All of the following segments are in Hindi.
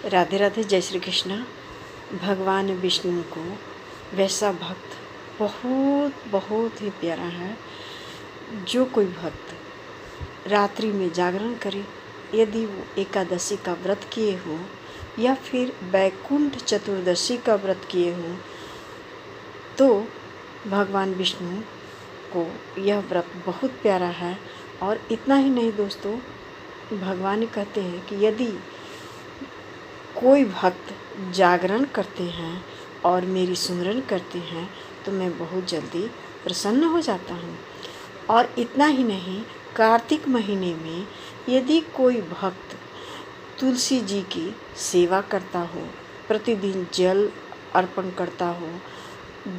राधे राधे, जय श्री कृष्ण। भगवान विष्णु को वैसा भक्त बहुत बहुत ही प्यारा है। जो कोई भक्त रात्रि में जागरण करे, यदि वो एकादशी का व्रत किए हो या फिर वैकुंठ चतुर्दशी का व्रत किए हो, तो भगवान विष्णु को यह व्रत बहुत प्यारा है। और इतना ही नहीं दोस्तों, भगवान कहते हैं कि यदि कोई भक्त जागरण करते हैं और मेरी सुमिरन करते हैं तो मैं बहुत जल्दी प्रसन्न हो जाता हूँ। और इतना ही नहीं, कार्तिक महीने में यदि कोई भक्त तुलसी जी की सेवा करता हो, प्रतिदिन जल अर्पण करता हो,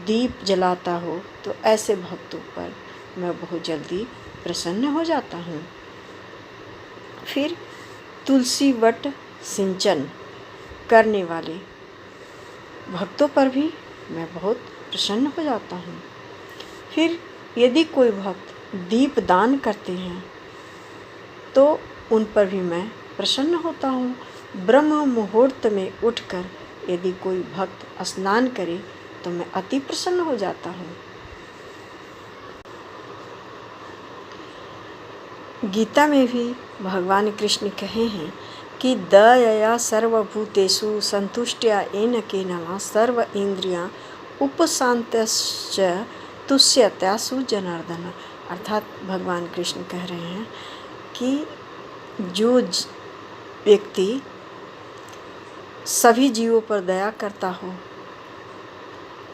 दीप जलाता हो, तो ऐसे भक्तों पर मैं बहुत जल्दी प्रसन्न हो जाता हूँ। फिर तुलसी वट सिंचन करने वाले भक्तों पर भी मैं बहुत प्रसन्न हो जाता हूँ। फिर यदि कोई भक्त दीप दान करते हैं तो उन पर भी मैं प्रसन्न होता हूँ। ब्रह्म मुहूर्त में उठकर यदि कोई भक्त स्नान करे तो मैं अति प्रसन्न हो जाता हूँ। गीता में भी भगवान कृष्ण कहे हैं कि दयया सर्वभूतेषु संतुष्ट्या येन केनवा सर्व इंद्रियां उपशांतश्च तुष्यत्यासु जनार्दन। अर्थात भगवान कृष्ण कह रहे हैं कि जो व्यक्ति सभी जीवों पर दया करता हो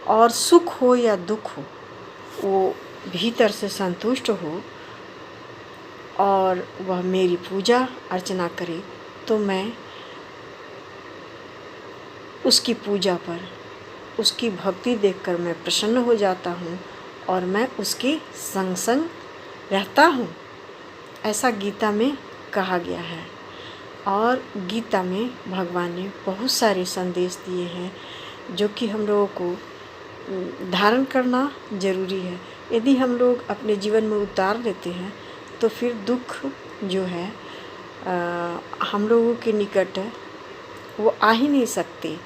और सुख हो या दुख हो, वो भीतर से संतुष्ट हो और वह मेरी पूजा अर्चना करे, तो मैं उसकी पूजा पर, उसकी भक्ति देखकर मैं प्रसन्न हो जाता हूँ और मैं उसके संग संग रहता हूँ। ऐसा गीता में कहा गया है। और गीता में भगवान ने बहुत सारे संदेश दिए हैं जो कि हम लोगों को धारण करना ज़रूरी है। यदि हम लोग अपने जीवन में उतार लेते हैं तो फिर दुख जो है हम लोगों के निकट वो आ ही नहीं सकते।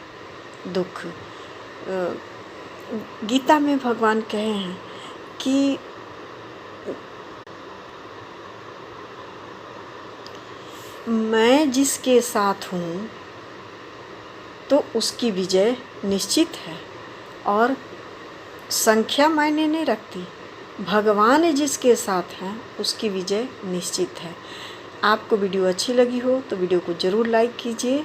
दुख गीता में भगवान कहे हैं कि मैं जिसके साथ हूँ तो उसकी विजय निश्चित है और संख्या मायने नहीं रखती। भगवान जिसके साथ हैं उसकी विजय निश्चित है। आपको वीडियो अच्छी लगी हो तो वीडियो को ज़रूर लाइक कीजिए